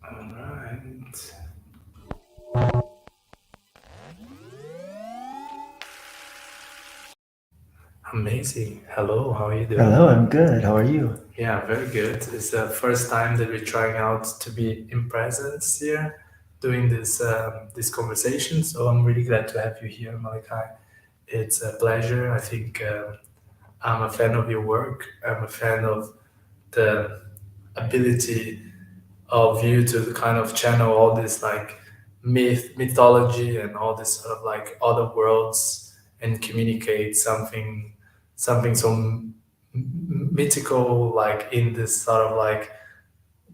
All right. Amazing. Hello, how are you doing? Hello, I'm good. How are you? Yeah, very good. It's the first time that we're trying out to be in presence here, doing this conversation. So I'm really glad to have you here, Malakai. It's a pleasure. I think I'm a fan of your work. I'm a fan of the ability of you to kind of channel all this like mythology and all this sort of like other worlds and communicate something so mythical like in this sort of like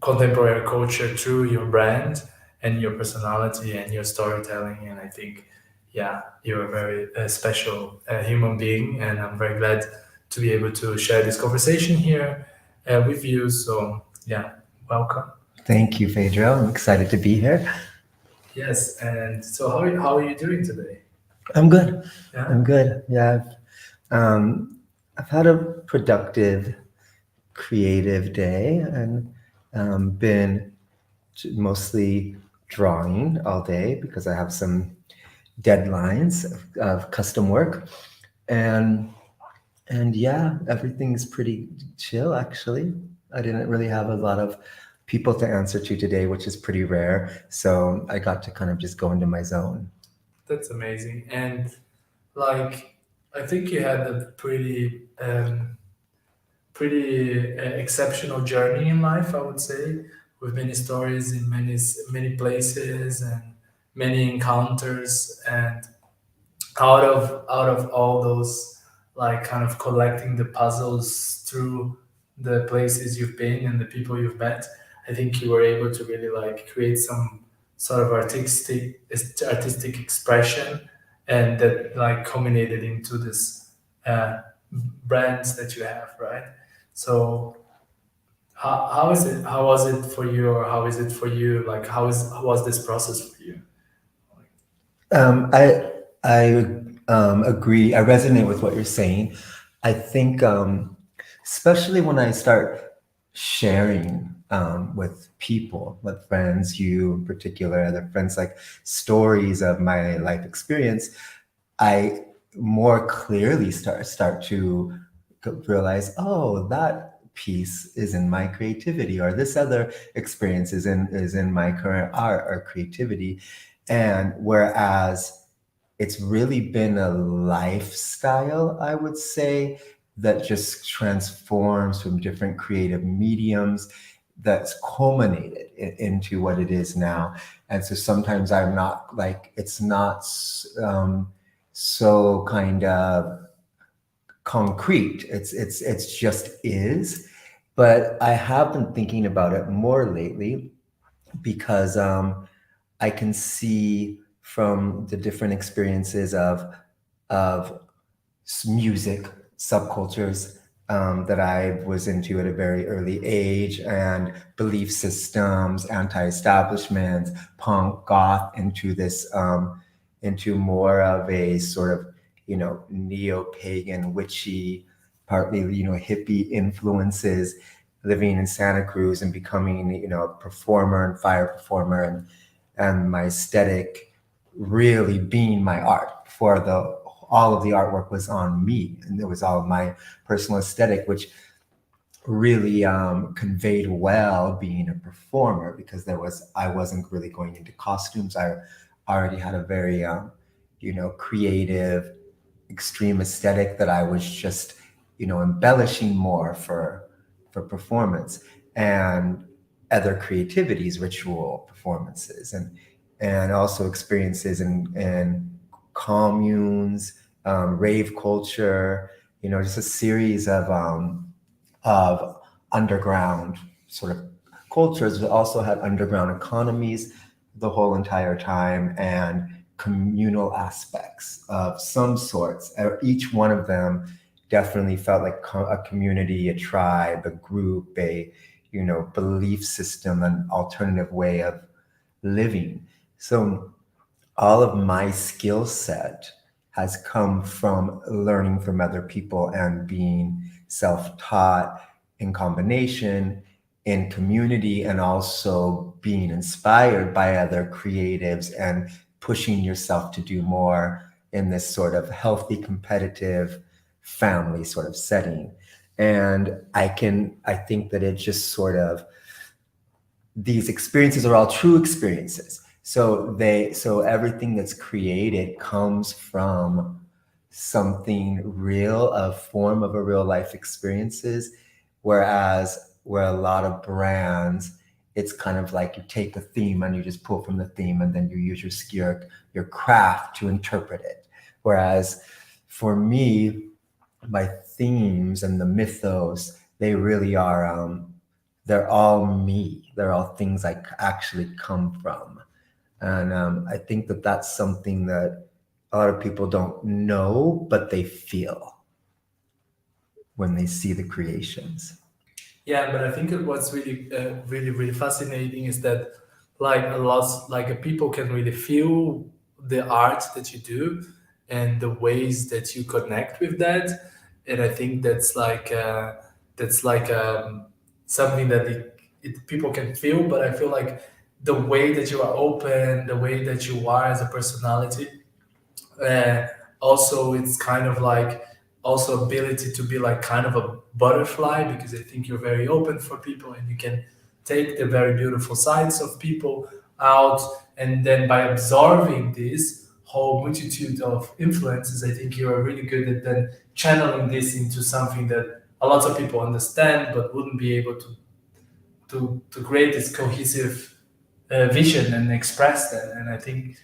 contemporary culture through your brand and your personality and your storytelling. And I think, yeah, you're a very special human being, and I'm very glad to be able to share this conversation here with you. So, yeah, welcome. Thank you, Phaedra. I'm excited to be here. Yes, and so how are you doing today? I'm good. Yeah, I'm good. Yeah, I've had a productive, creative day and been mostly drawing all day because I have some deadlines of custom work, and and yeah, everything's pretty chill actually. I didn't really have a lot of people to answer to today, which is pretty rare. So I got to kind of just go into my zone. that's amazing. And like, I think you had a pretty exceptional journey in life, I would say, with many stories in many places and many encounters. And out of all those, like kind of collecting the puzzles through the places you've been and the people you've met, I think you were able to really like create some sort of artistic expression, and that like culminated into this uh, brands that you have, right? So how is it? How was it for you, or how is it for you? Like how was this process for you? I agree. I resonate with what you're saying. I think, especially when I start sharing with people, with friends, you in particular, other friends, like stories of my life experience, I more clearly start to realize, oh, that piece is in my creativity, or this other experience is in my current art or creativity. And whereas it's really been a lifestyle, I would say, that just transforms from different creative mediums that's culminated into what it is now. And so sometimes I'm not like, it's not so kind of concrete. It's just is. But I have been thinking about it more lately because I can see from the different experiences of music subcultures that I was into at a very early age, and belief systems, anti-establishment, punk, goth, into this into more of a sort of neo-pagan, witchy, partly hippie influences, living in Santa Cruz and becoming a performer and fire performer, and my aesthetic really being my art. For the all of the artwork was on me, and it was all my personal aesthetic, which really conveyed well being a performer, because I wasn't really going into costumes. I already had a very creative, extreme aesthetic that I was just embellishing more for performance and other creativities, ritual performances, and also experiences in communes, rave culture, just a series of underground sort of cultures. We also had underground economies the whole entire time, and communal aspects of some sorts. Each one of them definitely felt like a community, a tribe, a group, a belief system, an alternative way of living. So all of my skill set has come from learning from other people and being self-taught, in combination in community and also being inspired by other creatives and pushing yourself to do more in this sort of healthy, competitive family sort of setting. And I think that it just sort of, these experiences are all true experiences. So everything that's created comes from something real, a form of a real life experiences. Whereas where a lot of brands, it's kind of like you take a theme and you just pull from the theme and then you use your craft to interpret it. Whereas for me, my themes and the mythos, they really are, they're all me. They're all things I actually come from. And I think that that's something that a lot of people don't know, but they feel when they see the creations. Yeah, but I think what's really, really fascinating is that, like, a lot, like, people can really feel the art that you do and the ways that you connect with that, and I think that's like something that people can feel. But I feel like the way that you are open, the way that you are as a personality, uh, also it's kind of like also ability to be like kind of a butterfly, because I think you're very open for people and you can take the very beautiful sides of people out, and then by absorbing this whole multitude of influences, I think you are really good at then channeling this into something that a lot of people understand but wouldn't be able to create this cohesive vision and express that. And I think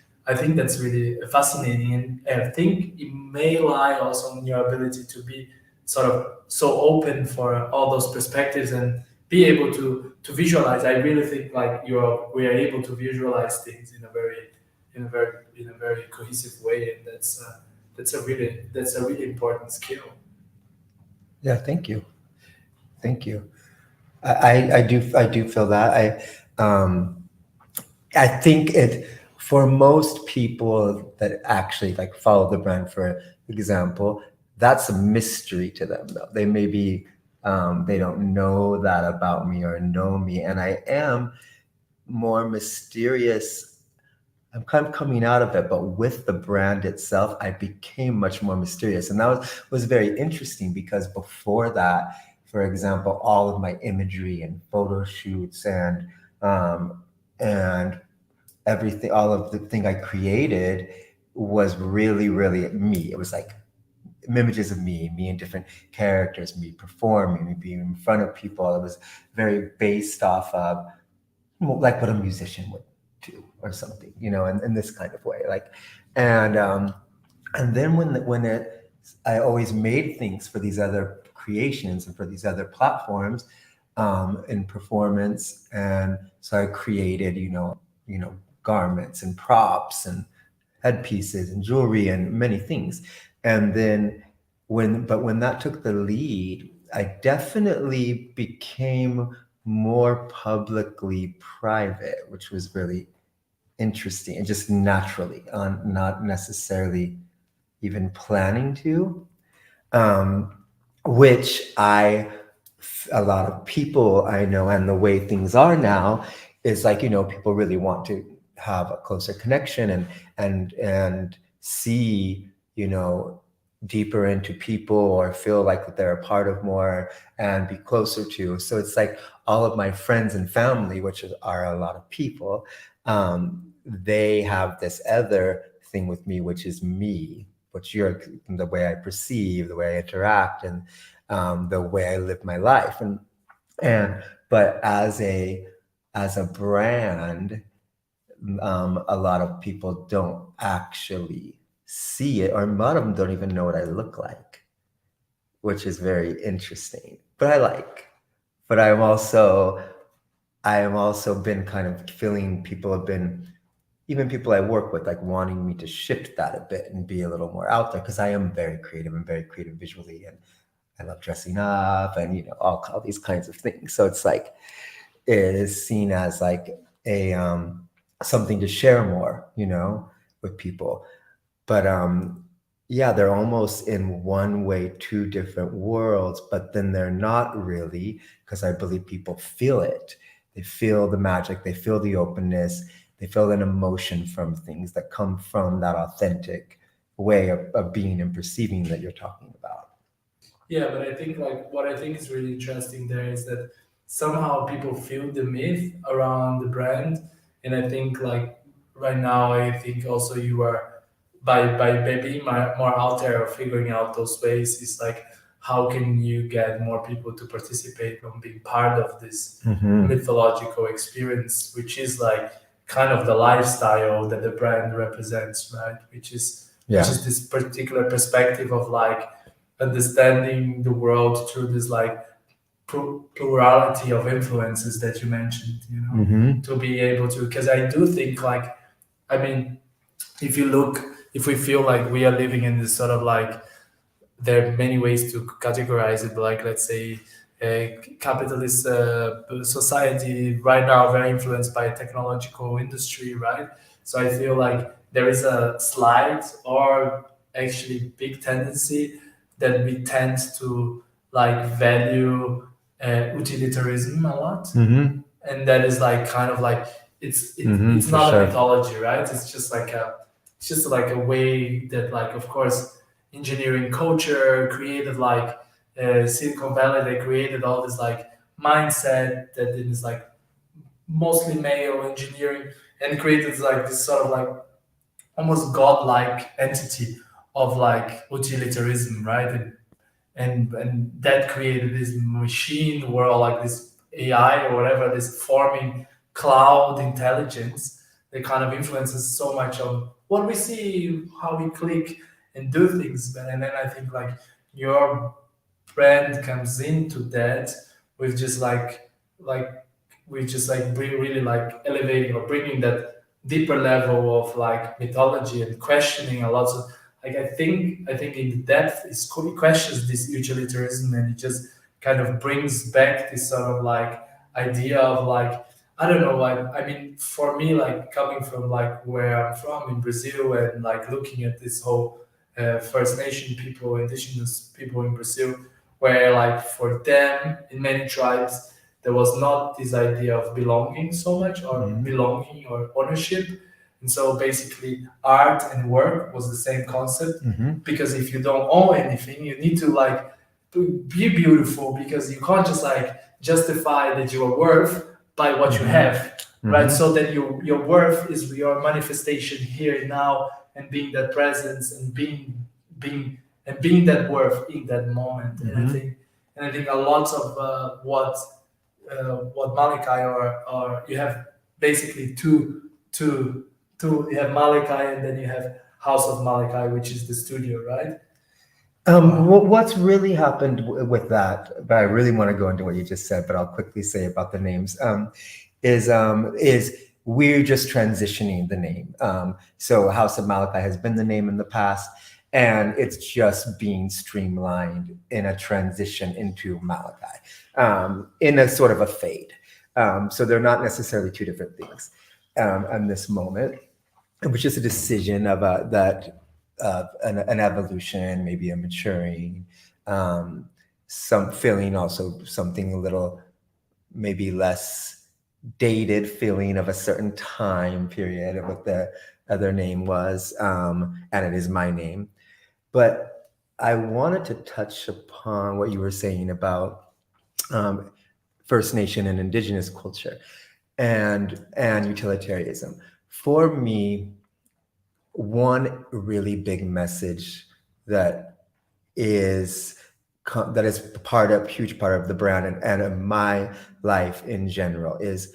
that's really fascinating, and I think it may lie also in your ability to be sort of so open for all those perspectives and be able to visualize. I really think like we are able to visualize things in a very cohesive way, and that's a really important skill. Yeah, thank you. I do feel that. I think it, for most people that actually like follow the brand, for example, that's a mystery to them though. They may be, they don't know that about me or know me, and I am more mysterious. I'm kind of coming out of it, but with the brand itself, I became much more mysterious. And that was very interesting, because before that, for example, all of my imagery and photo shoots and everything, all of the thing I created was really, really me. It was like images of me in different characters, me performing, me being in front of people. It was very based off of like what a musician would do or something, in this kind of way. Like, and then I always made things for these other creations and for these other platforms, in performance, and so I created, garments and props and headpieces and jewelry and many things. And then when that took the lead, I definitely became more publicly private, which was really interesting and just naturally, not necessarily even planning to, which a lot of people I know, and the way things are now is like, people really want to have a closer connection and see, deeper into people, or feel like that they're a part of more and be closer to. So it's like all of my friends and family, which are a lot of people, they have this other thing with me, which is me, which you're the way I perceive, the way I interact, and the way I live my life. But as a brand, a lot of people don't actually see it, or a lot of them don't even know what I look like, which is very interesting. But I am also been kind of feeling people have been, even people I work with, like wanting me to shift that a bit and be a little more out there, because I am very creative and very creative visually, and I love dressing up and all these kinds of things. So it's like it is seen as like a something to share more, with people. But yeah, they're almost in one way two different worlds, but then they're not really, because I believe people feel it. They feel the magic, they feel the openness, they feel an emotion from things that come from that authentic way of being and perceiving that you're talking about. Yeah, but I think like what I think is really interesting there is that somehow people feel the myth around the brand, and I think like right now I think also you are by being more out there or figuring out those ways is like how can you get more people to participate on being part of this Mm-hmm. mythological experience, which is like kind of the lifestyle that the brand represents, right? Which Yeah. is this particular perspective of like understanding the world through this like plurality of influences that you mentioned, you know, Mm-hmm. to be able to, because I do think like, I mean, if you look, if we feel like we are living in this sort of like, there are many ways to categorize it, but like let's say a capitalist society right now very influenced by a technological industry, right? So I feel like there is a slight or actually big tendency that we tend to like value utilitarianism a lot, Mm-hmm. and that is like kind of like Mm-hmm. it's For not a sure. mythology, right? It's just like a way that like of course engineering culture created like Silicon Valley. They created all this like mindset that is like mostly male engineering and created like this sort of like almost godlike entity of like utilitarianism, right? And that created this machine world, like this AI or whatever, this forming cloud intelligence that kind of influences so much on what we see, how we click and do things. And then I think like your brand comes into that with just like we just like really like elevating or bringing that deeper level of like mythology and questioning a lot of like I think in the depth it questions this utilitarianism, and it just kind of brings back this sort of like idea of like I don't know. I mean, for me, like coming from like where I'm from in Brazil and like looking at this whole First Nation people, indigenous people in Brazil, where like for them in many tribes there was not this idea of belonging so much or Mm-hmm. belonging or ownership, and so basically art and work was the same concept, Mm-hmm. because if you don't own anything you need to like to be beautiful, because you can't just like justify that you are worth by what you Mm-hmm. have, right? Mm-hmm. So that your worth is your manifestation here and now, and being that presence and being that worth in that moment. And I Mm-hmm. think a lot of what Malakai or you have basically two you have Malakai and then you have House of Malakai, which is the studio, right? What's really happened with that, but I really want to go into what you just said, but I'll quickly say about the names, is we're just transitioning the name. So House of Malachi has been the name in the past, and it's just being streamlined in a transition into Malachi, in a sort of a fade. So they're not necessarily two different things in this moment. It was just a decision of that an evolution, maybe a maturing, some feeling also something a little maybe less dated feeling of a certain time period of what the other name was, and it is my name. But I wanted to touch upon what you were saying about um, First Nation and Indigenous culture and utilitarianism. For me, one really big message that is that is huge part of the brand and of my life in general is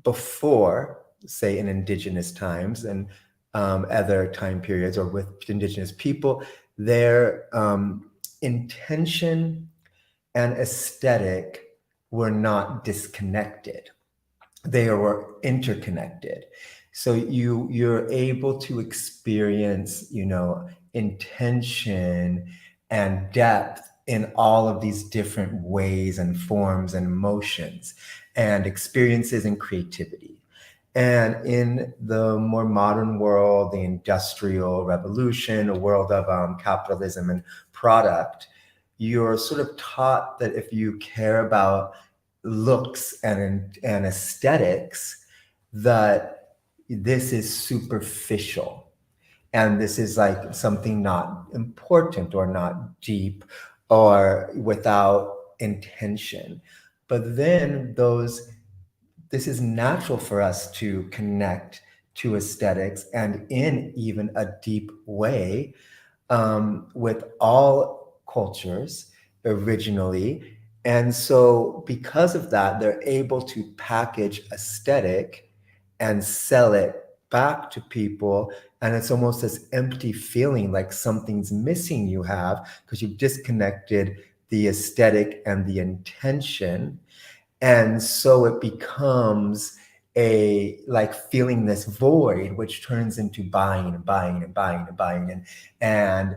before, say, in indigenous times and other time periods or with indigenous people, their intention and aesthetic were not disconnected, they were interconnected. So you're able to experience, intention and depth in all of these different ways and forms and emotions and experiences and creativity. And in the more modern world, the industrial revolution, a world of capitalism and product, you're sort of taught that if you care about looks and aesthetics, that this is superficial and this is like something not important or not deep or without intention. But then this is natural for us to connect to aesthetics and in even a deep way with all cultures originally. And so, because of that, they're able to package aesthetic and sell it back to people. And it's almost this empty feeling like something's missing you have because you've disconnected the aesthetic and the intention. And so it becomes a like feeling this void, which turns into buying and buying and buying and buying and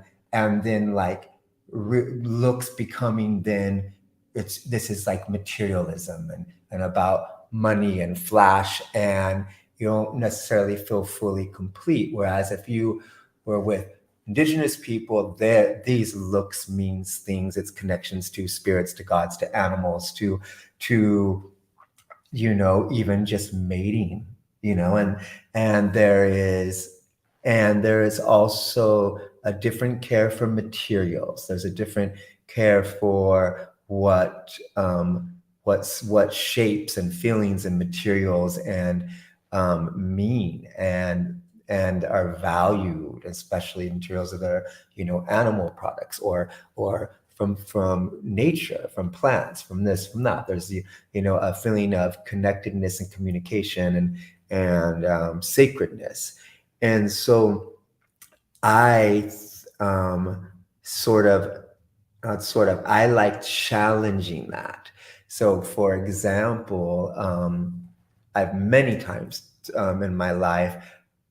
then like looks becoming then this is like materialism and about money and flash, and you don't necessarily feel fully complete. Whereas if you were with indigenous people, these looks means things. It's connections to spirits, to gods, to animals, to even just mating, and there is also a different care for materials. There's a different care for what shapes and feelings and materials and mean and are valued, especially materials that are animal products or from nature, from plants, from this, from that. There's a feeling of connectedness and communication and sacredness. And so I I like challenging that. So for example, I've many times in my life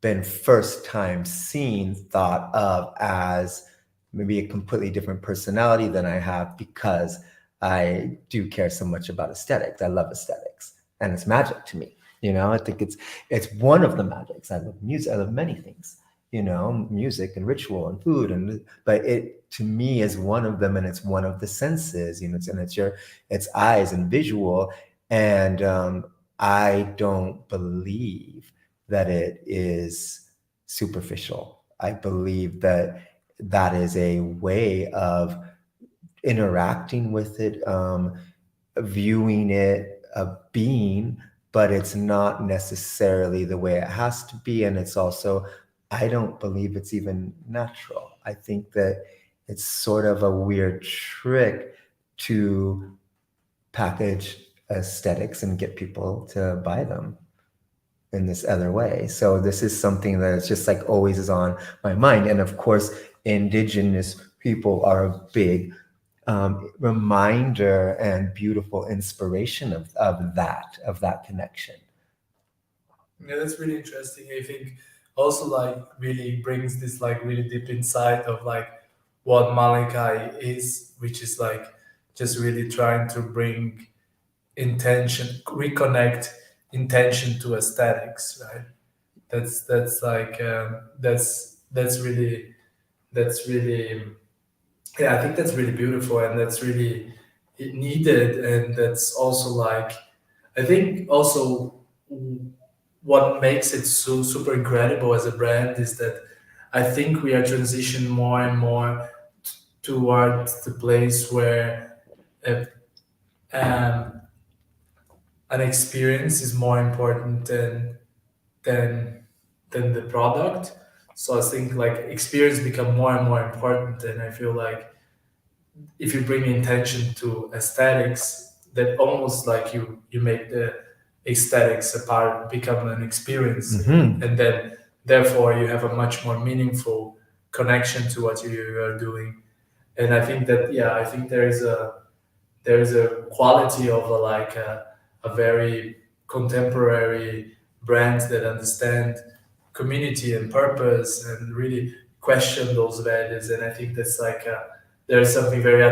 been first time seen, thought of as maybe a completely different personality than I have because I do care so much about aesthetics. I love aesthetics and it's magic to me. I think it's one of the magics. I love music. I love many things, music and ritual and food, but it to me is one of them, and it's one of the senses, it's eyes and visual. And I don't believe that it is superficial. I believe that is a way of interacting with it, viewing it, being, but it's not necessarily the way it has to be. And it's also, I don't believe it's even natural. I think that it's sort of a weird trick to package aesthetics and get people to buy them in this other way. So this is something that is just like always is on my mind. And of course, indigenous people are a big reminder and beautiful inspiration of that connection. Yeah, that's really interesting. I think also like really brings this like really deep insight of like what Malakai is, which is like just really trying to bring intention, reconnect intention to aesthetics, right? That's like that's really yeah, I think that's really beautiful and that's really needed, and that's also like I think also what makes it so super incredible as a brand is that I think we are transitioning more and more towards the place where uh, um, an experience is more important than than the product. So I think like experience become more and more important, and I feel like if you bring intention to aesthetics, that almost like you make the aesthetics a part become an experience, Mm-hmm. and then therefore you have a much more meaningful connection to what you are doing. And I think that yeah, I think there is a quality of a very contemporary brand that understand community and purpose and really question those values. And I think that's like there's something very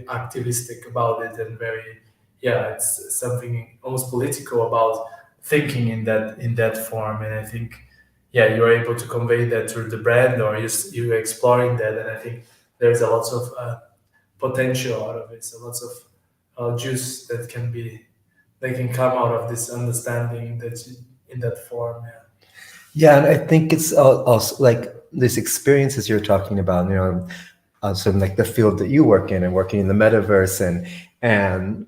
activistic about it, and very yeah, it's something almost political about thinking in that form. And I think, yeah, you're able to convey that through the brand, or you're exploring that. And I think there's a lots of potential out of it. So lots of juice that can be they can come out of this understanding that in that form. Yeah. Yeah, and I think it's also like this experiences you're talking about, sort of like the field that you work in and working in the metaverse and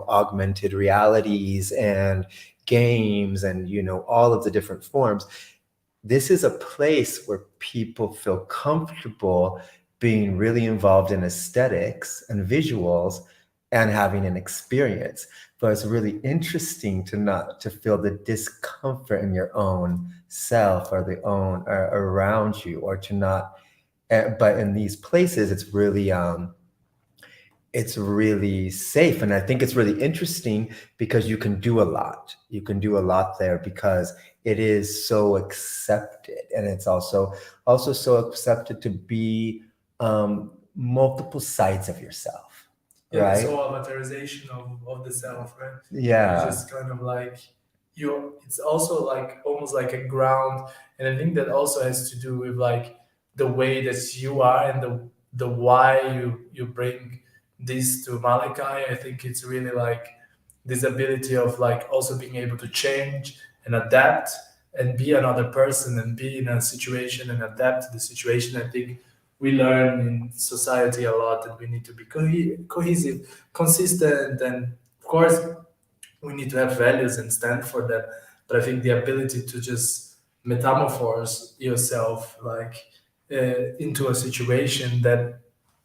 augmented realities and games and all of the different forms. This is a place where people feel comfortable being really involved in aesthetics and visuals and having an experience. But it's really interesting to not to feel the discomfort in your own self or the own or around you, or to not. But in these places, it's really safe, and I think it's really interesting because you can do a lot. You can do a lot there because it is so accepted, and it's also so accepted to be multiple sides of yourself, Yeah, right? this whole avatarization of the self, right? It's Yeah. just kind of like it's also like almost like a ground. And I think that also has to do with like the way that you are and the why you bring this to Malakai. I think it's really like this ability of like also being able to change and adapt and be another person and be in a situation and adapt to the situation. I think we learn in society a lot that we need to be cohesive, consistent, and of course we need to have values and stand for them. But I think the ability to just metamorphose yourself like into a situation that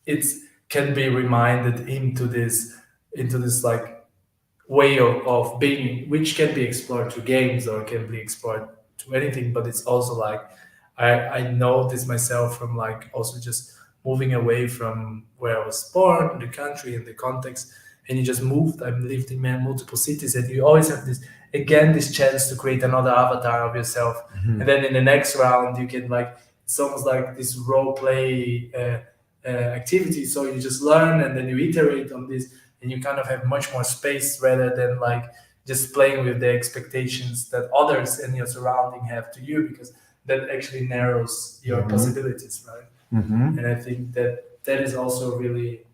it's can be reminded into this like way of being, which can be explored to games or can be explored to anything. But it's also like I know this myself from like also just moving away from where I was born, the country and the context, and you just moved. I've lived in multiple cities, and you always have this chance to create another avatar of yourself. Mhm. And then in the next round, you can like it's almost like this role play activity. So you just learn, and then you iterate on this, and you kind of have much more space rather than like just playing with the expectations that others and your surrounding have to you, because that actually narrows your Mhm. possibilities, right? Mhm. And I think that is also really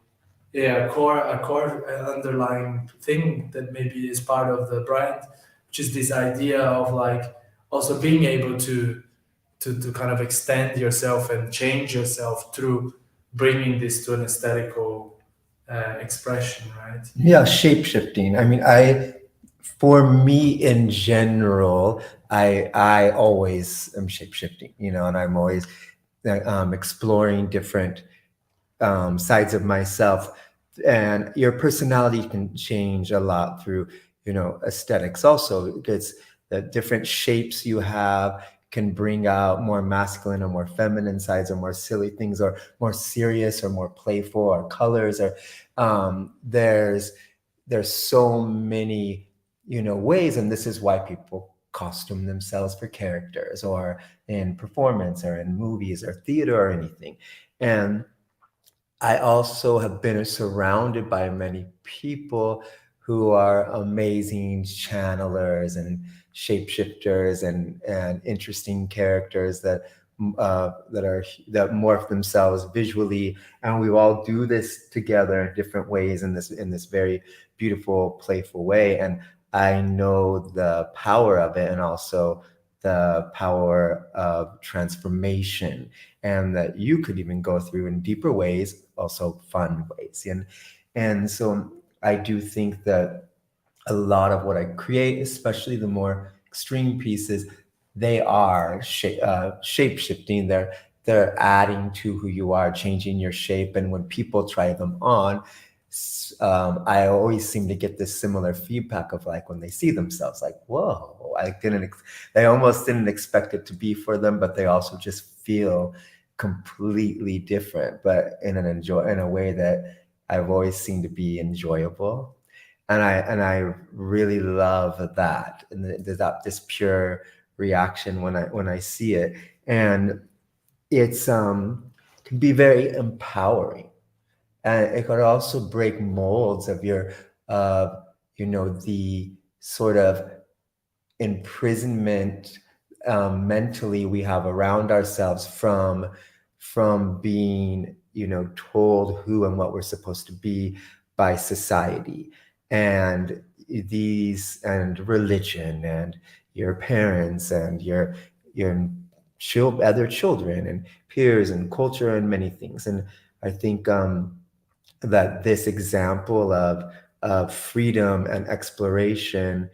a core underlying thing that maybe is part of the brand, which is this idea of like also being able to kind of extend yourself and change yourself through bringing this to an aesthetical expression, right? Yeah, shape shifting. I mean, for me in general, I always am shape shifting, and I'm always exploring different sides of myself. And your personality can change a lot through, aesthetics also, because the different shapes you have can bring out more masculine or more feminine sides, or more silly things, or more serious or more playful, or colors, or there's so many ways. And this is why people costume themselves for characters, or in performance, or in movies or theater or anything. And I also have been surrounded by many people who are amazing channelers and shapeshifters and interesting characters that morph themselves visually, and we all do this together in different ways in this very beautiful, playful way. And I know the power of it, and also the power of transformation, and that you could even go through in deeper ways, also fun ways. And so I do think that a lot of what I create, especially the more extreme pieces, they are shape shifting. They're adding to who you are, changing your shape. And when people try them on, I always seem to get this similar feedback of like when they see themselves, like, whoa, they almost didn't expect it to be for them, but they also just feel completely different, but in a way that I've always seen to be enjoyable. And I really love that, and there's this pure reaction when I see it. And it's can be very empowering, and it could also break molds of your the sort of imprisonment mentally we have around ourselves from being, told who and what we're supposed to be by society and religion and your parents and your other children and peers and culture and many things. And I think that this example of freedom and exploration,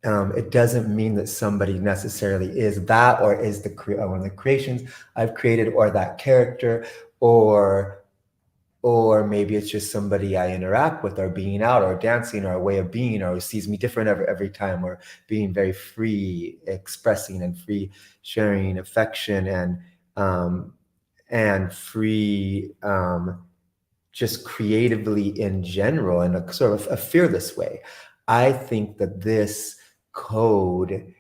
it doesn't mean that somebody necessarily is that or is one of the creations I've created or that character, or maybe it's just somebody I interact with or being out or dancing or a way of being or sees me different every time, or being very free expressing and free sharing affection and free just creatively in general in a sort of a fearless way. I think that this code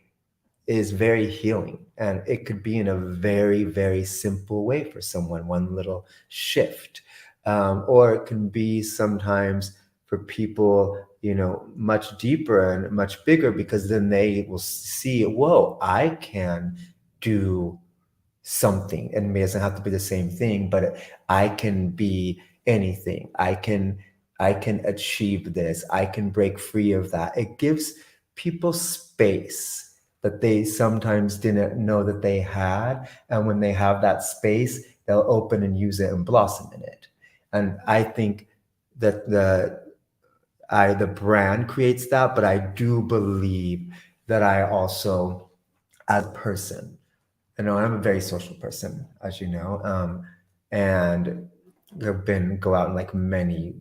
is very healing, and it could be in a very, very simple way for someone, one little shift. Or it can be sometimes for people, much deeper and much bigger, because then they will see, whoa, I can do something. And it doesn't have to be the same thing, but I can be anything. I can achieve this. I can break free of that. It gives people space that they sometimes didn't know that they had. And when they have that space, they'll open and use it and blossom in it. And I think that the brand creates that, but I do believe that I also, as a person, I'm a very social person, as you know, and I've go out in like many,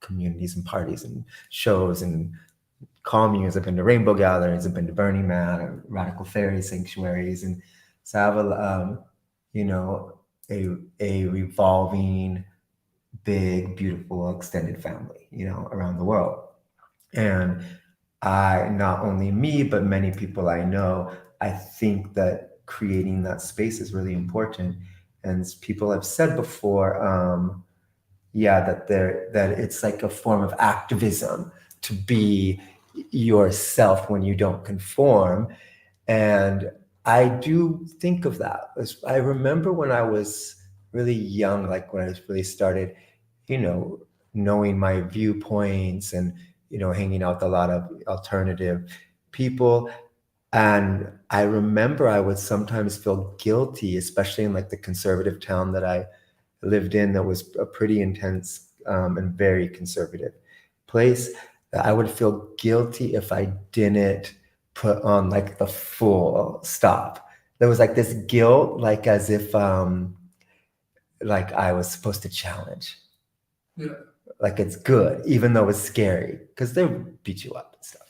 communities and parties and shows and communes. I've been to rainbow gatherings. I've been to Burning Man and radical fairy sanctuaries, and so I have a revolving, big, beautiful, extended family, around the world. And not only me, but many people I know, I think that creating that space is really important. And people have said before, that it's like a form of activism to be yourself when you don't conform. And I do think of that. I remember when I was really young, like when I really started, knowing my viewpoints and, hanging out with a lot of alternative people. And I remember I would sometimes feel guilty, especially in like the conservative town that I lived in, that was a pretty intense and very conservative place. I would feel guilty if I didn't put on like the full stop. There was like this guilt, like as if like I was supposed to challenge. Yeah. Like it's good, even though it's scary, because they beat you up and stuff,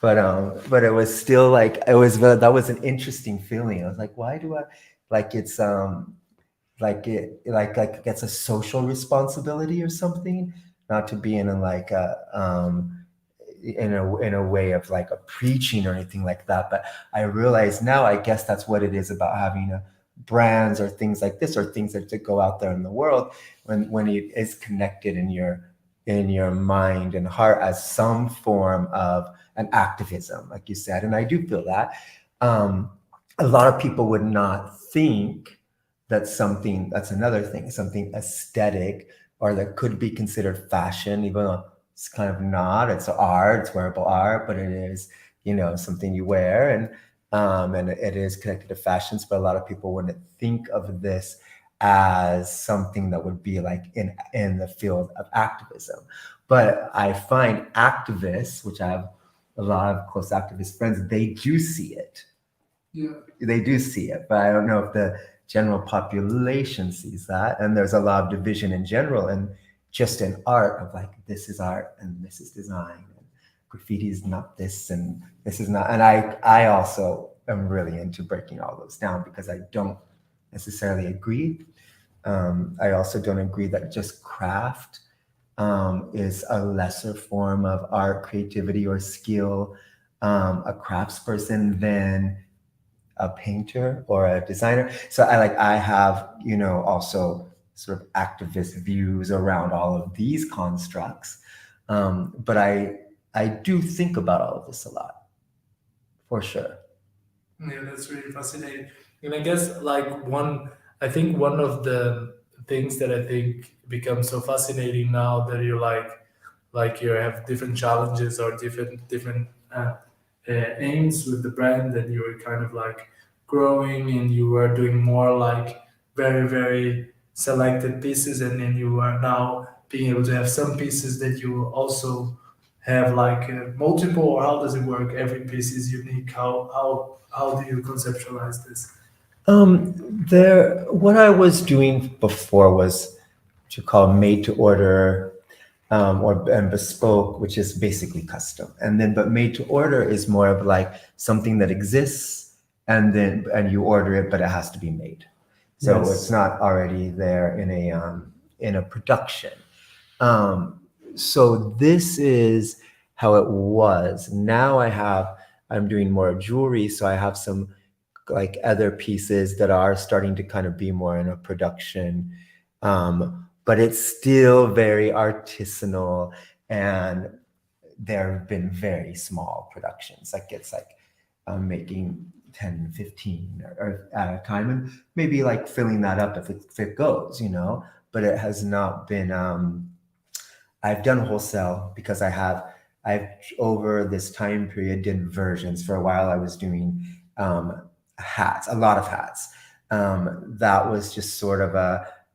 But it was still like that was an interesting feeling. I was like, why do I like it's like it's a social responsibility or something, not to be in a way of like a preaching or anything like that. But I realize now, I guess that's what it is about having brands or things like this, or things that to go out there in the world, when it is connected in your mind and heart as some form of an activism, like you said. And I do feel that a lot of people would not think that that's another thing, something aesthetic or that could be considered fashion, even though it's kind of not. It's art, it's wearable art, but it is, something you wear, and it is connected to fashions. But a lot of people wouldn't think of this as something that would be like in the field of activism. But I find activists, which I have a lot of close activist friends, they do see it. Yeah. They do see it, but I don't know if the general population sees that. And there's a lot of division in general, and just in art, of like, this is art and this is design, and graffiti is not this and this is not. And I also am really into breaking all those down, because I don't necessarily agree. I also don't agree that just craft is a lesser form of art, creativity, or skill, a craftsperson, than a painter or a designer. So I have, also sort of activist views around all of these constructs. But I do think about all of this a lot. for sure. Yeah, that's really fascinating. And I guess I think one of the things that I think becomes so fascinating now that you you have different challenges or different aims with the brand, that you were kind of like growing and you were doing more like very selected pieces, and then you are now being able to have some pieces that you also have like multiple, or how does it work? Every piece is unique. How do you conceptualize this? What I was doing before was what you call made to order, or and bespoke, which is basically custom. And then, but made to order is more of like something that exists, and you order it, but it has to be made. So it's Yes. not already there in a production. Um, so this is how it was. Now I'm doing more jewelry, so I have some like other pieces that are starting to kind of be more in a production. But it's still very artisanal, and there have been very small productions. Like it's like I'm making 10, 15 or at a time, and maybe like filling that up if it goes, you know, but it has not been, I've done wholesale because I've over this time period did versions. For a while I was doing hats, a lot of hats. That was just sort of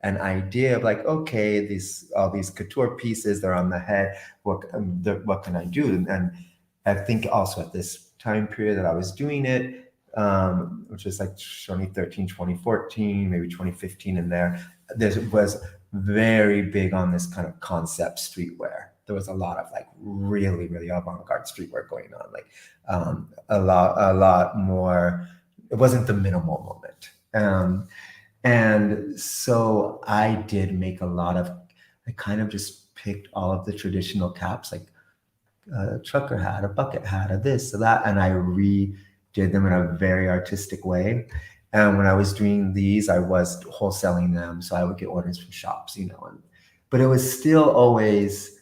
an idea of like, okay, all these couture pieces, they're on the head. What can I do? And I think also at this time period that I was doing it, which was like 2013, 2014, maybe 2015 in there, there was very big on this kind of concept streetwear. There was a lot of like really avant-garde streetwear going on, like a lot more. It wasn't the minimal moment. And so I did make a lot of, I kind of just picked all of the traditional caps, like a trucker hat, a bucket hat, a this, a that, and I redid them in a very artistic way. And when I was doing these, I was wholesaling them, so I would get orders from shops, you know. But it was still always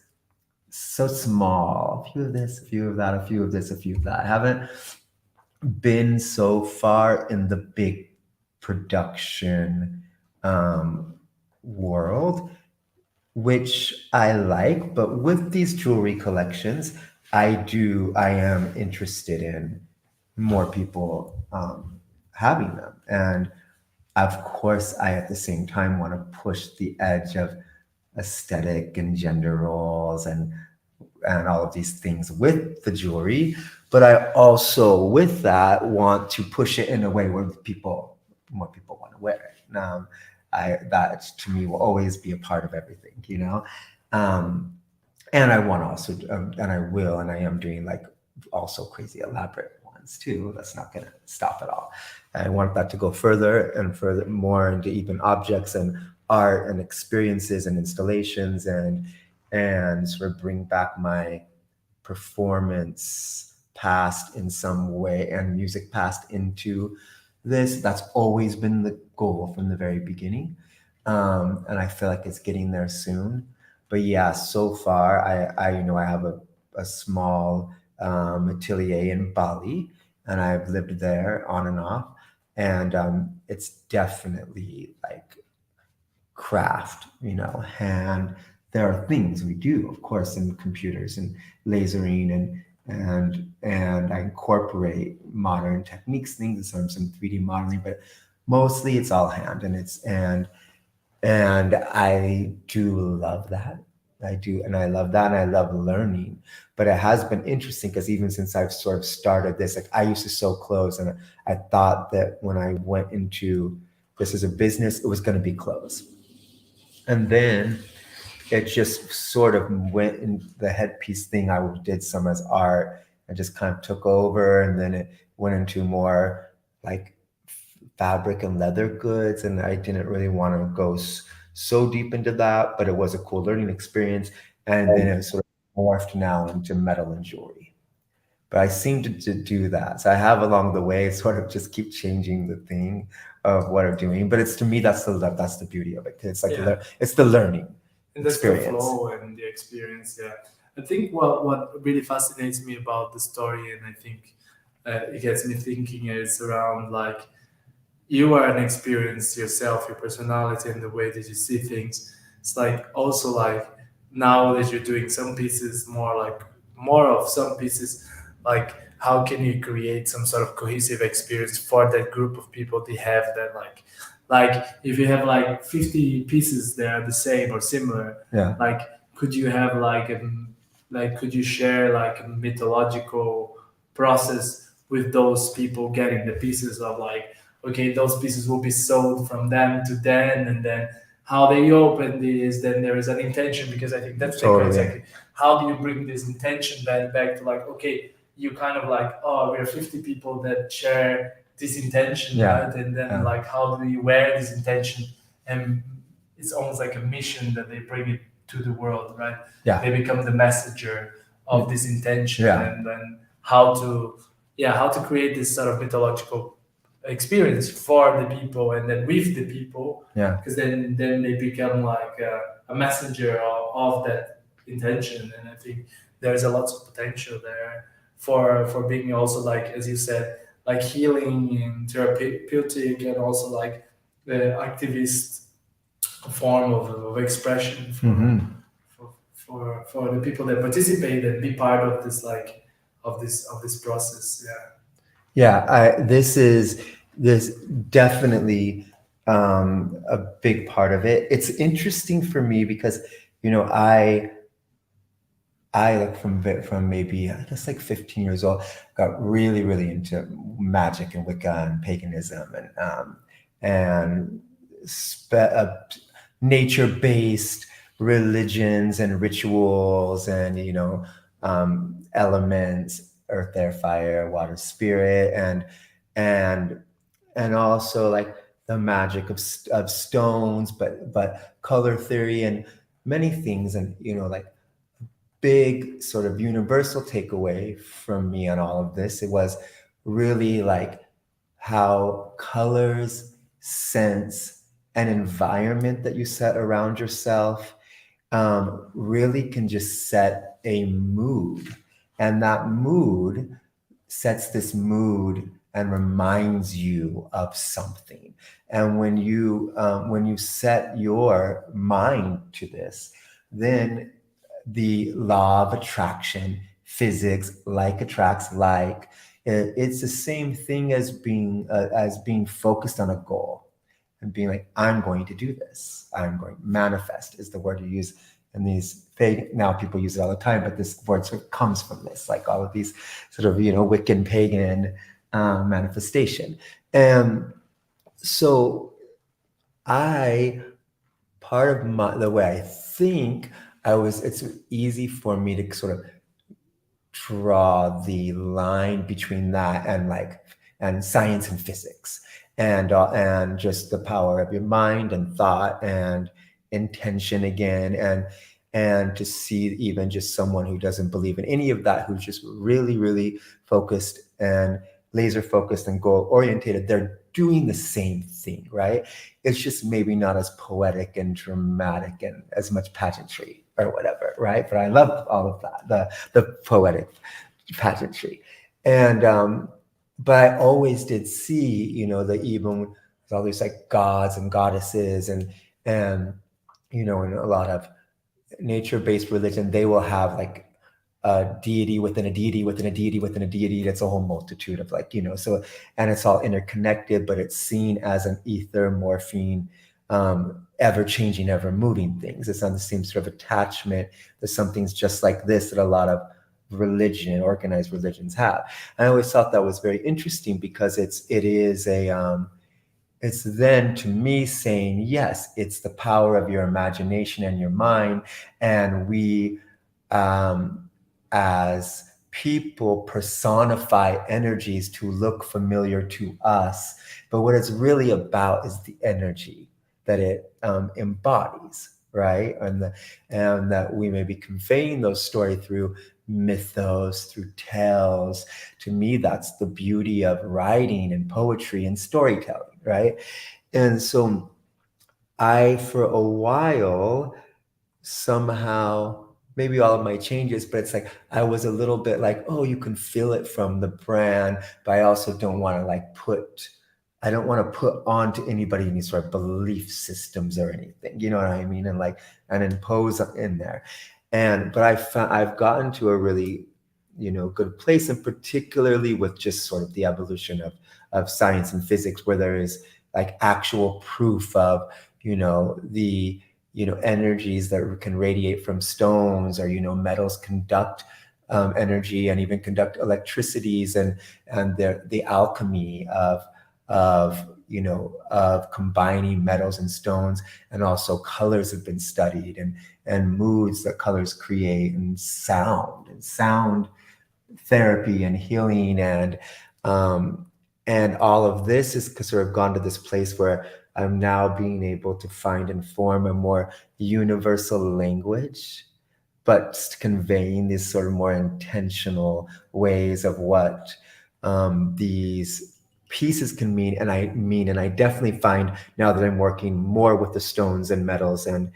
so small. A few of this, a few of that, a few of this, a few of that. I haven't been so far in the big production world, which I like. But with these jewelry collections, I am interested in more people having them. And of course, I at the same time want to push the edge of aesthetic and gender roles and all of these things with the jewelry. But I also, with that, want to push it in a way where more people want to wear it. That to me will always be a part of everything, you know. And I want to also, and I will, and I am doing like also crazy elaborate ones too. That's not going to stop at all. I want that to go further and further more into even objects and art and experiences and installations, and sort of bring back my performance past in some way and music past into this. That's always been the goal from the very beginning. And I feel like it's getting there soon. But yeah, so far I have a small atelier in Bali, and I've lived there on and off. And it's definitely like craft, you know, hand. There are things we do, of course, in computers and lasering and I incorporate modern techniques, things, some 3D modeling, but mostly it's all hand, and I do love that. I do, and I love that, and I love learning. But it has been interesting because even since I've sort of started this, like I used to sew clothes, and I thought that when I went into this as a business, it was going to be clothes. And then it just sort of went in the headpiece thing. I did some as art and just kind of took over. And then it went into more like fabric and leather goods. And I didn't really want to go so deep into that, but it was a cool learning experience. And then it sort of morphed now into metal and jewelry. But I seem to do that. So I have along the way sort of just keep changing the thing of what I'm doing. But it's, to me, that's the beauty of it. It's like it's the learning And that's the experience. flow and the experience. Yeah, I think what really fascinates me about the story, and I think it gets me thinking. It's around like you are an experience yourself, your personality and the way that you see things. It's like also like now that you're doing some pieces more like more of some pieces, like how can you create some sort of cohesive experience for that group of people they have that like if you have like 50 pieces that are the same or similar, Yeah. like could you have like could you share like a mythological process with those people getting the pieces of like okay, those pieces will be sold from them to then, and then how they open this, then there is an intention because I think that's like Totally. exactly how do you bring this intention then back to like okay, you kind of like oh we're 50 people that share this intention, Yeah. right? And then Yeah. like how do you wear this intention, and it's almost like a mission that they bring it to the world, right? Yeah. They become the messenger of this intention, Yeah. and then how to how to create this sort of mythological experience for the people and then with the people, Yeah. because then they become like a messenger of that intention. And I think there's a lot of potential there for being also like as you said like healing and therapeutic and also like the activist form of expression for the people that participate and be part of this like of this process. Yeah, this definitely a big part of it. It's interesting for me because I like from maybe I guess like 15 years old got really into magic and Wicca and paganism and nature-based religions and rituals and elements, earth, air, fire, water, spirit, and and also like the magic of stones, but color theory and many things, and like big sort of universal takeaway from me on all of this, it was really like how colors, scents, and environment that you set around yourself really can just set a mood. And that mood sets this mood and reminds you of something. And when you set your mind to this, then the law of attraction, physics, like attracts like. It's the same thing as being focused on a goal and being like, I'm going to do this. I'm going manifest is the word you use in these now people use it all the time, but this word sort of comes from this, like all of these sort of Wiccan pagan manifestation. And so part of the way I think it's easy for me to sort of draw the line between that and science and physics and just the power of your mind and thought and intention again, and to see even just someone who doesn't believe in any of that, who's just really focused and laser focused and goal orientated, they're doing the same thing, right? It's just maybe not as poetic and dramatic and as much pageantry or whatever, right? But I love all of that, the poetic pageantry. And but I always did see, that even with all these like gods and goddesses and in a lot of nature-based religion, they will have like a deity within a deity within a deity within a deity. That's a whole multitude of so, and it's all interconnected, but it's seen as an ether morphine, ever-changing, ever-moving things. It's not the same sort of attachment. There's some things just like this that a lot of organized religions have. And I always thought that was very interesting because it's then to me saying, yes, it's the power of your imagination and your mind. And we, as people, personify energies to look familiar to us. But what it's really about is the energy that it embodies, right? And that we may be conveying those stories through mythos, through tales. To me, that's the beauty of writing and poetry and storytelling, right? And so I, for a while, somehow, maybe all of my changes, but it's like I was a little bit like, oh, you can feel it from the brand, but I also don't want to like I don't want to put onto anybody any sort of belief systems or anything, you know what I mean? And like, and impose in there. But I've gotten to a really, good place, and particularly with just sort of the evolution of science and physics, where there is like actual proof of, the, energies that can radiate from stones, or, metals conduct energy and even conduct electricities, and the alchemy of combining metals and stones, and also colors have been studied, and moods that colors create, and sound therapy and healing, and all of this is sort of gone to this place where I'm now being able to find and form a more universal language, but conveying these sort of more intentional ways of what these pieces can mean. And I definitely find now that I'm working more with the stones and metals and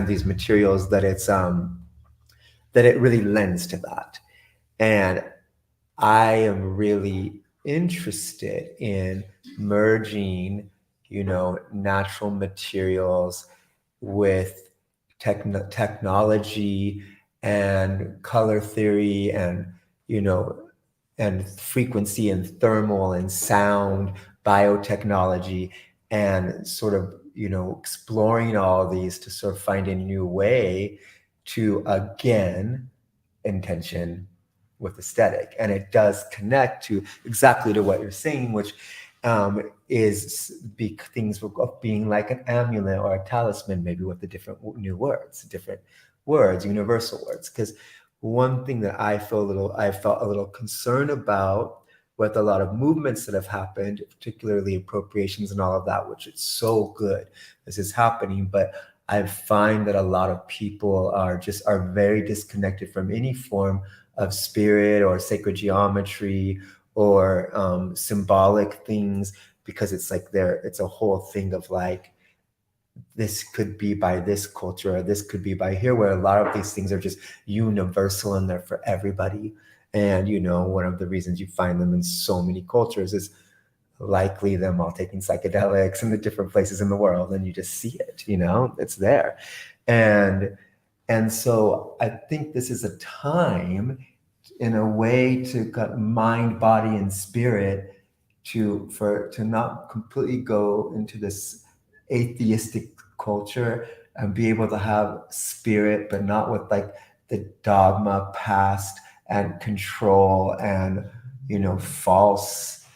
these materials, that that it really lends to that. And I am really interested in merging, natural materials with technology and color theory, and, and frequency and thermal and sound biotechnology, and sort of, exploring all these to sort of find a new way to, again, intention with aesthetic. And it does connect to exactly to what you're saying, which is things of being like an amulet or a talisman, maybe with the different new words, different words, universal words. Because one thing that I felt a little concerned about with a lot of movements that have happened, particularly appropriations and all of that, which is so good this is happening, but I find that a lot of people are very disconnected from any form of spirit or sacred geometry or symbolic things, because it's like it's a whole thing of like, this could be by this culture, or this could be by here, where a lot of these things are just universal and they're for everybody. And, one of the reasons you find them in so many cultures is likely them all taking psychedelics in the different places in the world, and you just see it, it's there. And so I think this is a time, in a way, to cut mind, body, and spirit to not completely go into this atheistic culture, and be able to have spirit, but not with like the dogma, past, and control, and false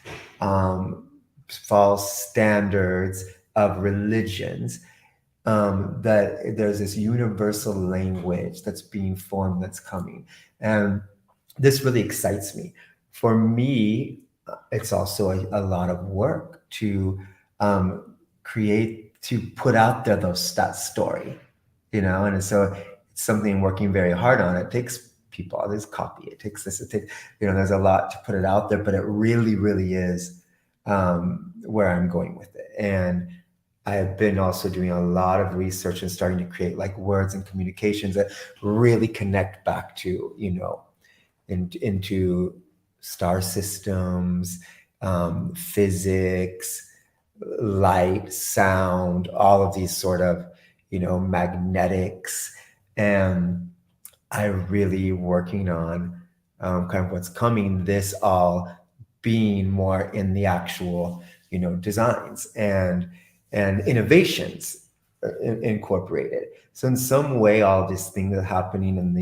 standards of religions. That there's this universal language that's being formed, that's coming, and this really excites me. For me, it's also a lot of work to create, to put out there that story, and so it's something I'm working very hard on. It takes people, there's copy, it takes this, there's a lot to put it out there, but it really, really is where I'm going with it. And I have been also doing a lot of research and starting to create like words and communications that really connect back to, into star systems, physics, light, sound, all of these sort of, magnetics. And I'm really working on kind of what's coming, this all being more in the actual, designs and innovations incorporated. So in some way, all these things are happening in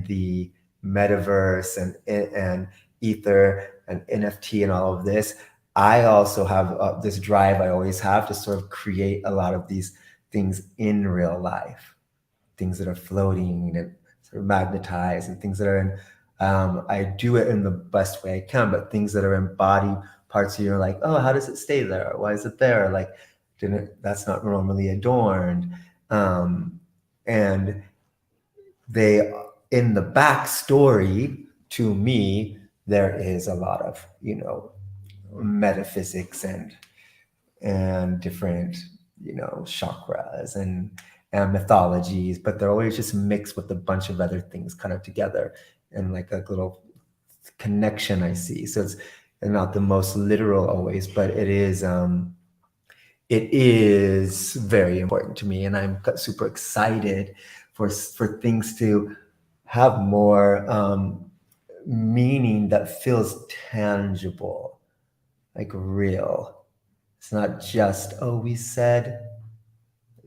the metaverse and ether and NFT and all of this. I also have this drive I always have to sort of create a lot of these things in real life, things that are floating and sort of magnetized, and things that are in, I do it in the best way I can, but things that are in body parts of you are like, oh, how does it stay there? Why is it there? Like, that's not normally adorned. And they, in the backstory, to me, there is a lot of, metaphysics and different, chakras and and mythologies, but they're always just mixed with a bunch of other things kind of together and like a little connection I see. So it's not the most literal always, but it is very important to me, and I'm super excited for things to have more meaning that feels tangible, like real. It's not just, oh, we said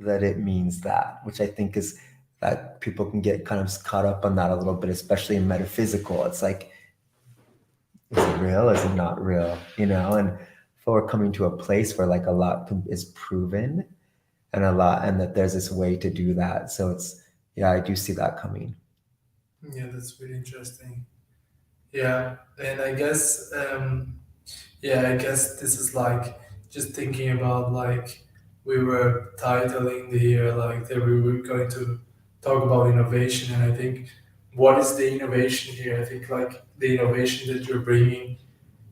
that it means that, which I think is that people can get kind of caught up on that a little bit, especially in metaphysical. It's like, is it real? Is it not real? You know, and if we're coming to a place where like a lot is proven and that there's this way to do that. So it's, yeah, I do see that coming. Yeah, that's really interesting. Yeah, and I guess yeah, I guess this is like just thinking about like we were titling the year like that we were going to talk about innovation, and I think what is the innovation here? I think like the innovation that you're bringing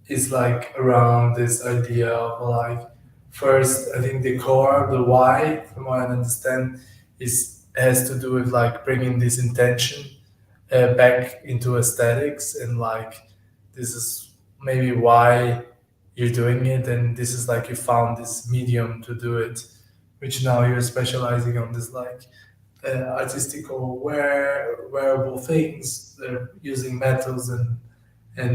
is like around this idea of like first I think the core, the why, from what I understand, is has to do with like bringing this intention back into aesthetics, and like this is maybe why you're doing it, and this is like you found this medium to do it, which now you're specializing on this like artistical wearable things, using metals and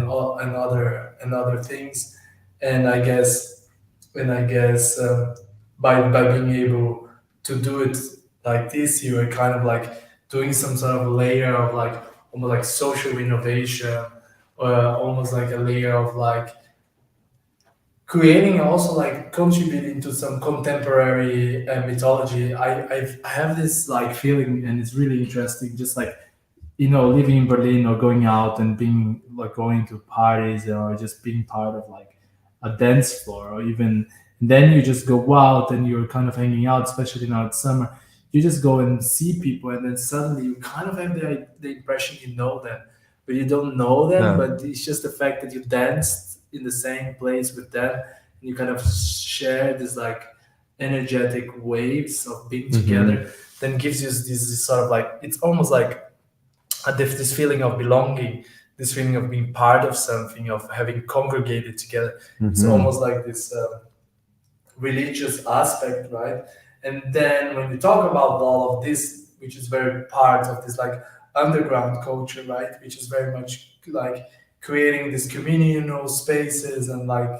other things, and I guess by being able to do it like this, you are kind of like doing some sort of layer of like almost like social innovation, or almost like a layer of like creating, also like contributing to some contemporary mythology. I have this like feeling, and it's really interesting, just like living in Berlin or going out and being like going to parties or just being part of like a dance floor, or even then you just go out and you're kind of hanging out, especially now it's summer. You just go and see people, and then suddenly you kind of have the impression you know them, but you don't know them. Yeah. But it's just the fact that you danced in the same place with them, and you kind of share this like energetic waves of being Mm-hmm. together. Then gives you this sort of like, it's almost like this feeling of belonging, this feeling of being part of something, of having congregated together. It's Mm-hmm. almost like this religious aspect, right? And then when you talk about all of this, which is very part of this like underground culture, right? Which is very much like creating these communal spaces, and like,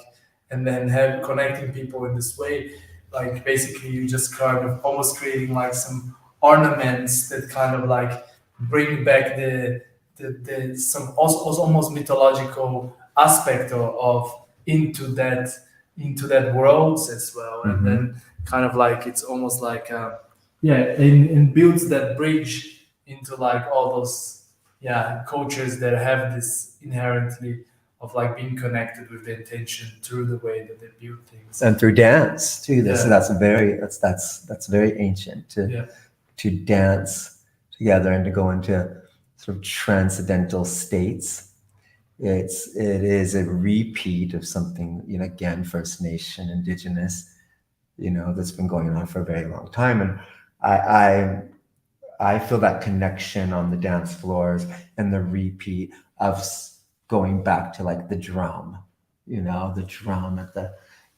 and then have connecting people in this way. Like basically you just kind of almost creating like some ornaments that kind of like bring back the some also almost mythological aspect of into that worlds as well, and Mm-hmm. then kind of like it's almost like yeah, and builds that bridge into like all those, yeah, cultures that have this inherently of like being connected with the intention through the way that they build things. And through dance too. This Yeah, that's very that's very ancient yeah, to dance together and to go into sort of transcendental states. It is a repeat of something, again, First Nation, Indigenous, that's been going on for a very long time. And I I, I feel that connection on the dance floors and the repeat of going back to like the drum, the drum at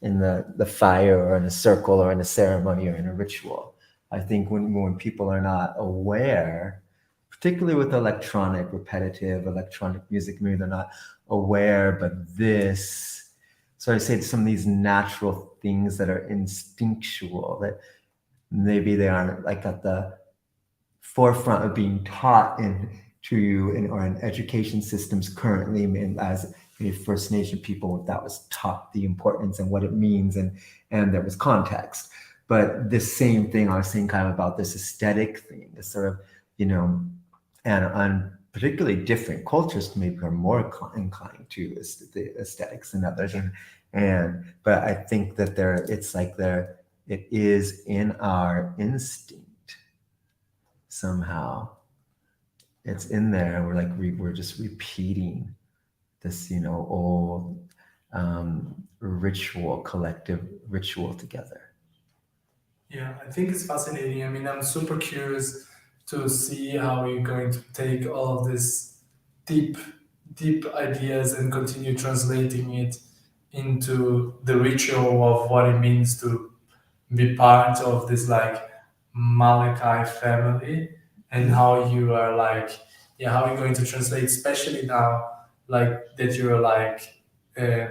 in the fire, or in a circle, or in a ceremony, or in a ritual. I think when people are not aware, particularly with repetitive electronic music, maybe they're not aware, but so I say some of these natural things that are instinctual, that maybe they aren't like at the forefront of being taught to you or in education systems currently. As First Nation people, that was taught the importance and what it means, and there was context. But the same thing I was saying kind of about this aesthetic thing, this sort of, and particularly different cultures maybe are more inclined to the aesthetics than others, but I think that it is in our instinct somehow. It's in there. We're just repeating this, old collective ritual together. Yeah, I think it's fascinating. I mean, I'm super curious to see how you're going to take all of this deep, deep ideas and continue translating it into the ritual of what it means to be part of this like Malakai family, and how you are like, yeah, how you're going to translate, especially now, like that you're like uh,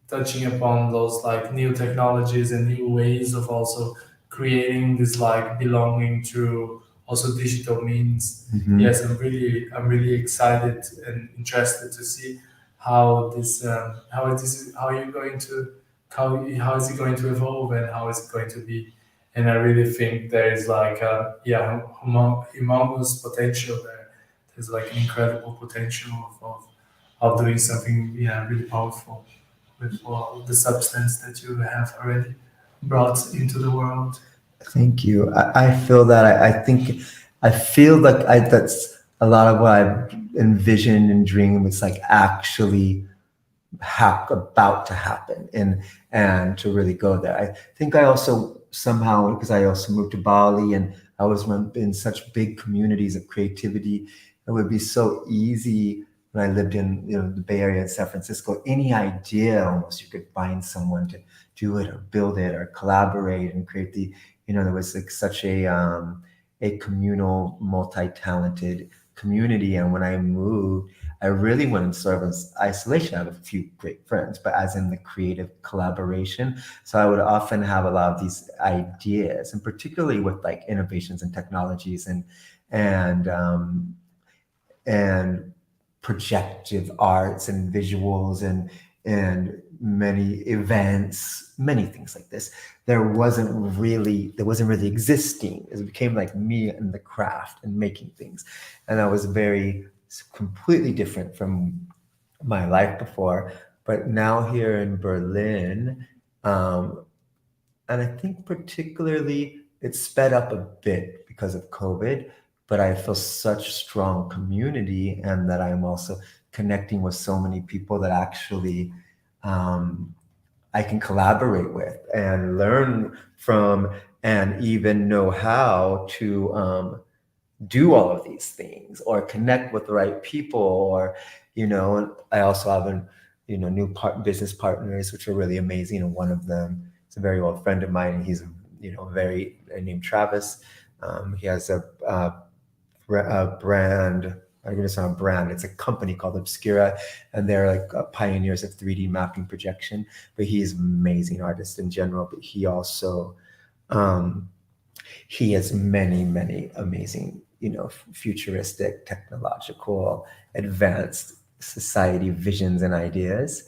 touching upon those like new technologies and new ways of also creating this like belonging through also digital means. Hmm. Yes, I'm really excited and interested to see how this how you're going to how is it going to evolve and how is it going to be. And I really think there is like yeah, humongous potential there. There's like an incredible potential of doing something, yeah, really powerful with all the substance that you have already brought into the world. Thank you. I feel that I think I feel like that's a lot of what I've envisioned and dreamed. It's like actually about to happen, and to really go there. I think I also somehow, because I also moved to Bali and I was in such big communities of creativity, it would be so easy when I lived in, the Bay Area in San Francisco. Any idea almost you could find someone to do it or build it or collaborate and create there was like such a communal, multi-talented community. And when I moved, I really went sort of isolation. I have a few great friends, but as in the creative collaboration. So I would often have a lot of these ideas, and particularly with like innovations and technologies and and projective arts and visuals and many events, many things like this. There wasn't really existing. It became like me and the craft and making things, and that was very completely different from my life before. But now here in Berlin, um, and I think particularly it's sped up a bit because of COVID, but I feel such strong community, and that I'm also connecting with so many people that actually um, I can collaborate with and learn from, and even know how to do all of these things or connect with the right people. Or and I also have new business partners which are really amazing, and one of them is a very old friend of mine, and he's very named Travis. He has a brand. I guess it's not a brand. It's a company called Obscura, and they're like pioneers of 3D mapping projection. But he's an amazing artist in general. But he also um, he has many, many amazing, futuristic, technological, advanced society visions and ideas,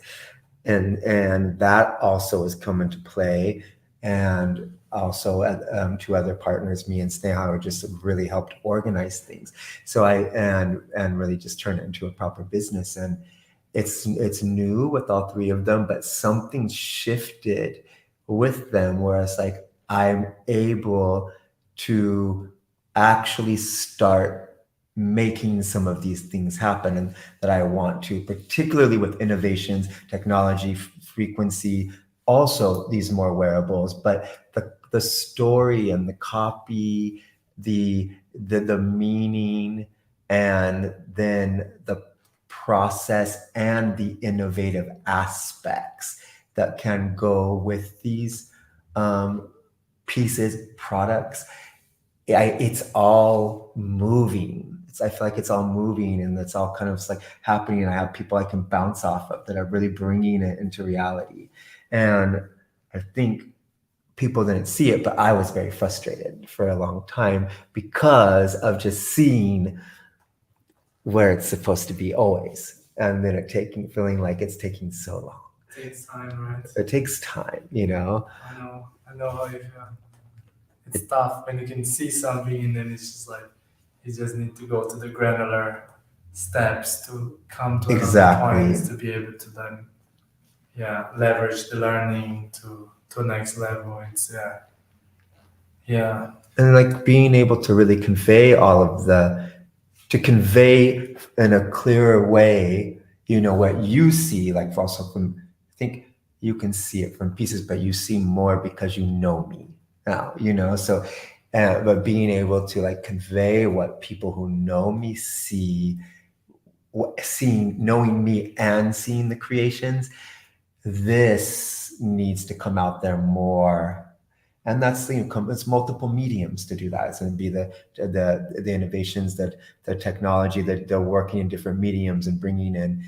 and that also has come into play. And also, two other partners, me and Sneha, just really helped organize things. So and really just turn it into a proper business. And it's new with all three of them, but something shifted with them where it's like I'm able to actually start making some of these things happen, and that I want to, particularly with innovations, technology, frequency, also these more wearables, but the story and the copy, the meaning, and then the process and the innovative aspects that can go with these um, pieces, products. It's all moving. I feel like it's all moving, and it's all kind of like happening. And I have people I can bounce off of that are really bringing it into reality. And I think people didn't see it, but I was very frustrated for a long time because of just seeing where it's supposed to be always, and then feeling like it's taking so long. It takes time, right? It takes time, I know how you feel. It's tough when you can see something and then it's just like you just need to go to the granular steps to come to another point to be able to then, yeah, leverage the learning to a next level. It's yeah. And like being able to really convey in a clearer way, what you see, like also from, I think you can see it from pieces, but you see more because you know me. now, so but being able to like convey what people who know me see, knowing me and seeing the creations, this needs to come out there more. And that's it's multiple mediums to do that. It's going to be the innovations, that the technology, that they're working in different mediums and bringing in,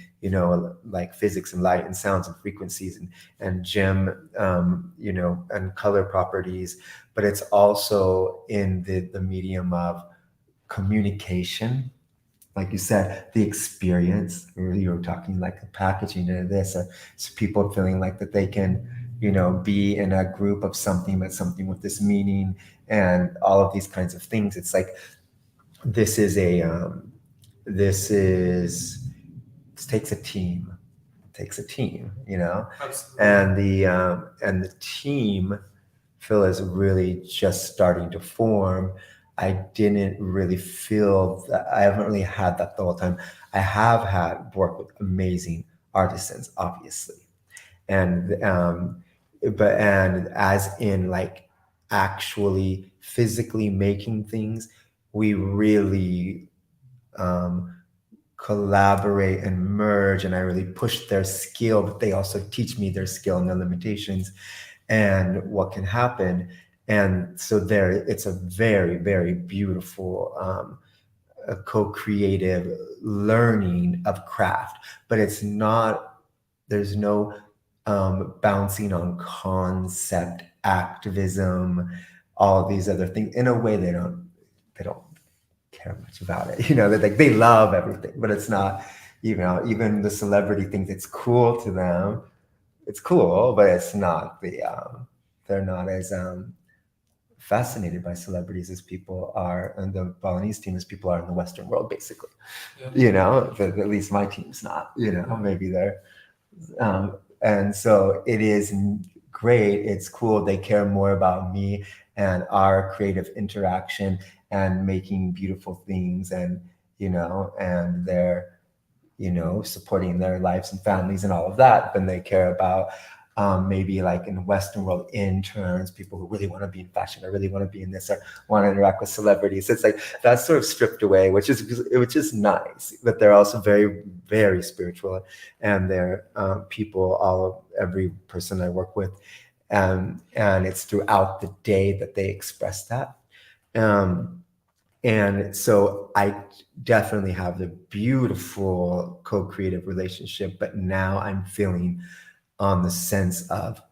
like physics and light and sounds and frequencies and gem, and color properties. But it's also in the medium of communication, like you said, the experience. You were talking like the packaging of this, so people feeling like that they can, be in a group of something, but something with this meaning and all of these kinds of things. It's like this takes a team. It takes a team, Absolutely. and the team, Phil, is really just starting to form. I didn't really feel that. I haven't really had that the whole time. I have had work with amazing artisans, obviously, and and as in like actually physically making things, we really collaborate and merge, and I really push their skill, but they also teach me their skill and their limitations and what can happen. And so it's a very, very beautiful a co-creative learning of craft, but there's no bouncing on concept, activism, all these other things. In a way, they don't care much about it. They love everything, but it's not, even the celebrity thinks it's cool to them. It's cool, but it's not they're not as fascinated by celebrities as people are, and the Balinese team as people are in the Western world, basically. Yeah. At least my team's not. Maybe they're, and so it is great. It's cool. They care more about me and our creative interaction and making beautiful things, and and they're supporting their lives and families and all of that, than they care about maybe like in the Western world, interns, people who really want to be in fashion or really want to be in this or want to interact with celebrities. It's like that's sort of stripped away, which is nice. But they're also very, very spiritual, and they're every person I work with, and it's throughout the day that they express that. And so I definitely have the beautiful co-creative relationship, but now I'm feeling on the sense of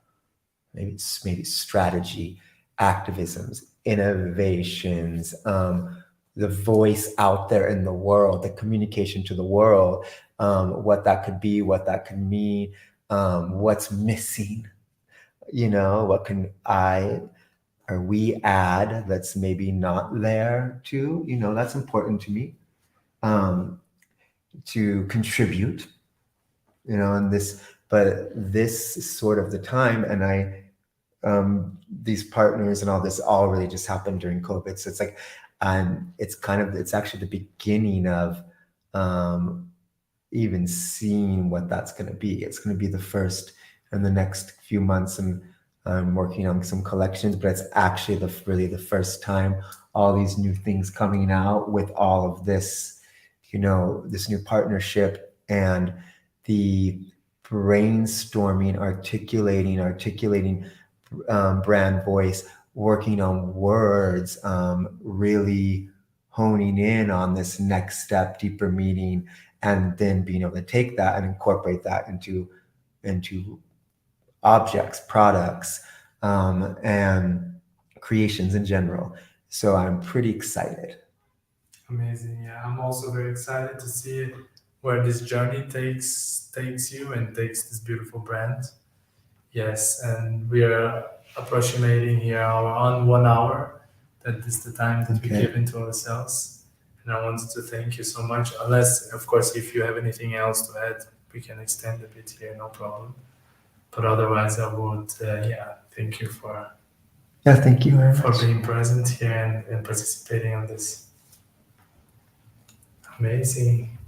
maybe strategy, activisms, innovations, the voice out there in the world, the communication to the world, what that could be, what that could mean, what's missing, what can or we add that's maybe not there too. That's important to me, to contribute, in this. But this is sort of the time, and these partners and all this all really just happened during COVID. So it's like, it's actually the beginning of even seeing what that's going to be. It's going to be the first in the next few months, and I'm working on some collections, but it's actually really the first time all these new things coming out with all of this, this new partnership, and the brainstorming, articulating brand voice, working on words, really honing in on this next step, deeper meaning, and then being able to take that and incorporate that into objects, products, and creations in general. So I'm pretty excited. Amazing. Yeah, I'm also very excited to see where this journey takes you and takes this beautiful brand. Yes, and we are approximating here our own 1 hour. That is the time that we give into ourselves. And I wanted to thank you so much. Unless, of course, if you have anything else to add, we can extend a bit here, no problem. But otherwise, I would, thank you thank you very for much. being present here and participating on this. Amazing.